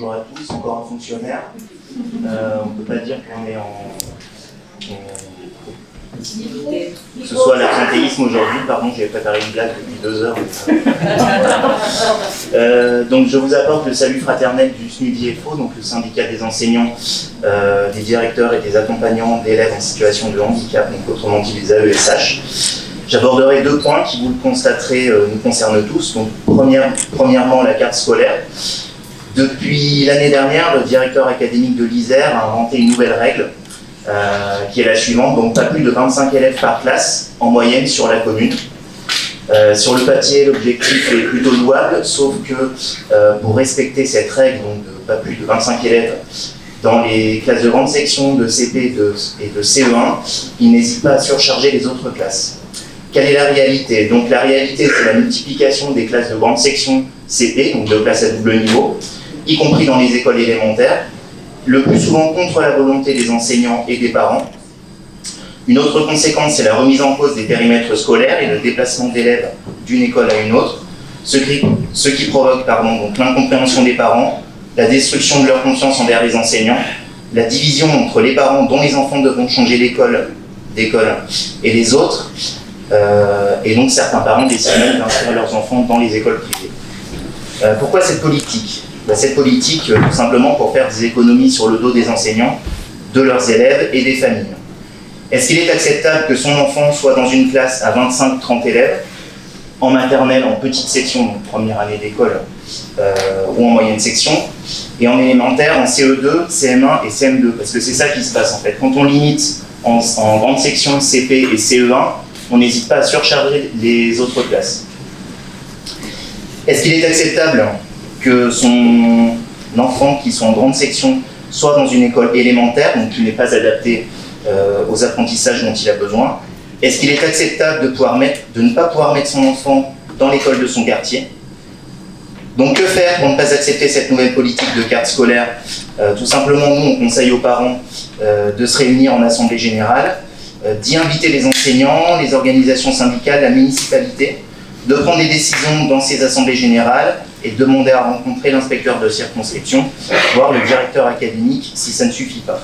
bonjour à tous, encore un fonctionnaire. On ne peut pas dire qu'on est que ce soit l'absentéisme aujourd'hui, pardon, j'ai préparé une blague depuis 2 heures. Donc je vous apporte le salut fraternel du SNUDIFO, donc le syndicat des enseignants, des directeurs et des accompagnants d'élèves en situation de handicap, donc autrement dit les AESH. J'aborderai 2 points qui, vous le constaterez, nous concernent tous. Donc premièrement, la carte scolaire. Depuis l'année dernière, le directeur académique de l'Isère a inventé une nouvelle règle, qui est la suivante, donc pas plus de 25 élèves par classe en moyenne sur la commune. Sur le papier, l'objectif est plutôt louable, sauf que pour respecter cette règle, donc de pas plus de 25 élèves dans les classes de grande section, de CP et de CE1, il n'hésite pas à surcharger les autres classes. Quelle est la réalité? Donc la réalité, c'est la multiplication des classes de grande section CP, donc de classes à double niveau, y compris dans les écoles élémentaires, le plus souvent contre la volonté des enseignants et des parents. Une autre conséquence, c'est la remise en cause des périmètres scolaires et le déplacement d'élèves d'une école à une autre, ce qui provoque donc l'incompréhension des parents, la destruction de leur confiance envers les enseignants, la division entre les parents dont les enfants devront changer d'école et les autres, et donc certains parents décident même d'inscrire leurs enfants dans les écoles privées. Pourquoi cette politique? Cette politique, tout simplement pour faire des économies sur le dos des enseignants, de leurs élèves et des familles. Est-ce qu'il est acceptable que son enfant soit dans une classe à 25-30 élèves, en maternelle, en petite section, donc première année d'école, ou en moyenne section, et en élémentaire, en CE2, CM1 et CM2? Parce que c'est ça qui se passe en fait. Quand on limite en grande section, CP et CE1, on n'hésite pas à surcharger les autres classes. Est-ce qu'il est acceptable que son enfant qui soit en grande section soit dans une école élémentaire, donc qui n'est pas adaptée aux apprentissages dont il a besoin? Est-ce qu'il est acceptable de ne pas pouvoir mettre son enfant dans l'école de son quartier? Donc que faire pour ne pas accepter cette nouvelle politique de carte scolaire? Tout simplement, nous, on conseille aux parents de se réunir en assemblée générale, d'y inviter les enseignants, les organisations syndicales, la municipalité, de prendre des décisions dans ces assemblées générales et de demander à rencontrer l'inspecteur de circonscription, voire le directeur académique, si ça ne suffit pas.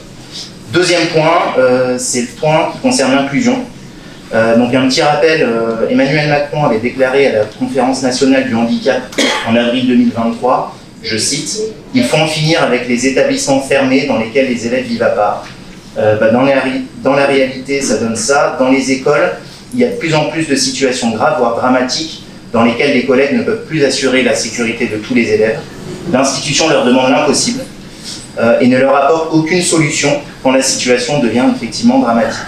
Deuxième point, c'est le point qui concerne l'inclusion. Donc un petit rappel, Emmanuel Macron avait déclaré à la Conférence nationale du handicap en avril 2023, je cite, « Il faut en finir avec les établissements fermés dans lesquels les élèves vivent à part ». Dans la réalité, ça donne ça. Dans les écoles, il y a de plus en plus de situations graves, voire dramatiques, dans lesquelles les collègues ne peuvent plus assurer la sécurité de tous les élèves. L'institution leur demande l'impossible et ne leur apporte aucune solution quand la situation devient effectivement dramatique.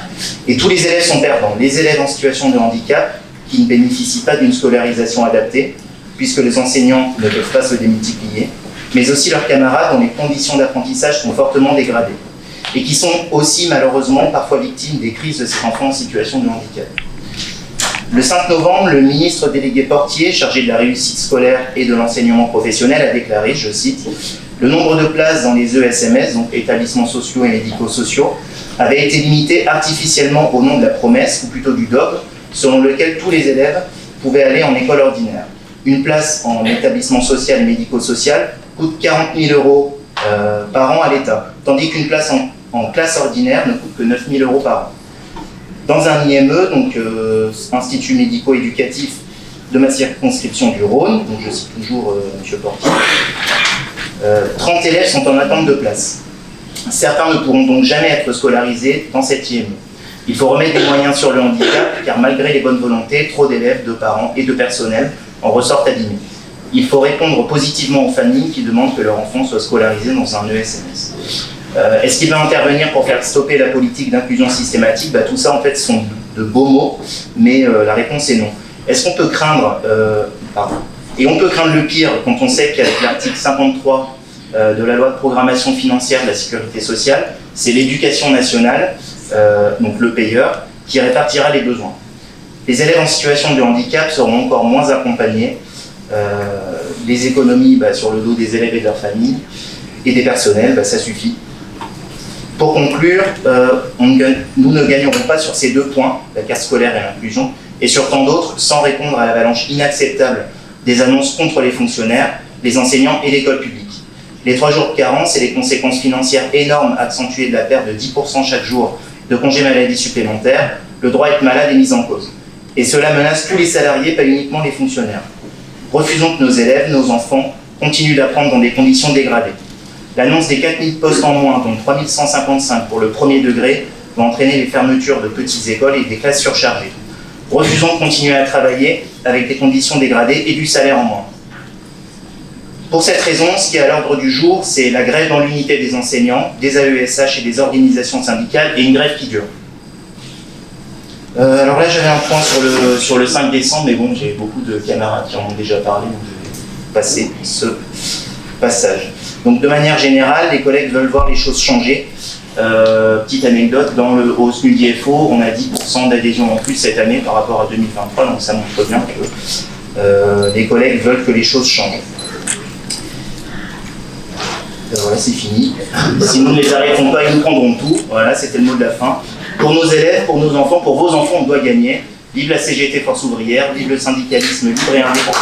Et tous les élèves sont perdants. Les élèves en situation de handicap qui ne bénéficient pas d'une scolarisation adaptée, puisque les enseignants ne peuvent pas se démultiplier, mais aussi leurs camarades dont les conditions d'apprentissage sont fortement dégradées et qui sont aussi malheureusement parfois victimes des crises de ces enfants en situation de handicap. Le 5 novembre, le ministre délégué Portier, chargé de la réussite scolaire et de l'enseignement professionnel, a déclaré, je cite, « Le nombre de places dans les ESMS, donc établissements sociaux et médico-sociaux, avait été limité artificiellement au nom de la promesse, ou plutôt du dogme, selon lequel tous les élèves pouvaient aller en école ordinaire. Une place en établissement social et médico-social coûte 40 000 € par an à l'État, tandis qu'une place en classe ordinaire ne coûte que 9 000 € par an. Dans un IME, donc Institut médico-éducatif de ma circonscription du Rhône, donc je cite toujours M. Portier, 30 élèves sont en attente de place. Certains ne pourront donc jamais être scolarisés dans cet IME. Il faut remettre des moyens sur le handicap, car malgré les bonnes volontés, trop d'élèves, de parents et de personnel en ressortent abîmés. Il faut répondre positivement aux familles qui demandent que leur enfant soit scolarisé dans un ESMS. Est-ce qu'il va intervenir pour faire stopper la politique d'inclusion systématique? Tout ça, en fait, sont de beaux mots, mais la réponse est non. Est-ce qu'on peut craindre... Et on peut craindre le pire quand on sait qu'avec l'article 53 de la loi de programmation financière de la sécurité sociale, c'est l'éducation nationale, donc le payeur, qui répartira les besoins. Les élèves en situation de handicap seront encore moins accompagnés. Les économies sur le dos des élèves et de leurs familles et des personnels, ça suffit. Pour conclure, nous ne gagnerons pas sur ces 2 points, la carte scolaire et l'inclusion, et sur tant d'autres, sans répondre à l'avalanche inacceptable des annonces contre les fonctionnaires, les enseignants et l'école publique. Les 3 jours de carence et les conséquences financières énormes accentuées de la perte de 10% chaque jour de congés maladie supplémentaires, le droit à être malade est mis en cause. Et cela menace tous les salariés, pas uniquement les fonctionnaires. Refusons que nos élèves, nos enfants, continuent d'apprendre dans des conditions dégradées. L'annonce des 4000 postes en moins, dont 3155 pour le premier degré, va entraîner les fermetures de petites écoles et des classes surchargées. Refusons de continuer à travailler avec des conditions dégradées et du salaire en moins. Pour cette raison, ce qui est à l'ordre du jour, c'est la grève dans l'unité des enseignants, des AESH et des organisations syndicales, et une grève qui dure. Alors là, j'avais un point sur le 5 décembre, mais bon, j'ai beaucoup de camarades qui en ont déjà parlé, donc je vais passer ce passage. Donc de manière générale, les collègues veulent voir les choses changer. Petite anecdote, au SNUDIFO, on a 10% d'adhésion en plus cette année par rapport à 2023, donc ça montre bien que les collègues veulent que les choses changent. Voilà, c'est fini. Si nous ne les arrêtons pas, ils nous prendront tout. Voilà, c'était le mot de la fin. Pour nos élèves, pour nos enfants, pour vos enfants, on doit gagner. Vive la CGT Force Ouvrière, vive le syndicalisme libre et indépendant.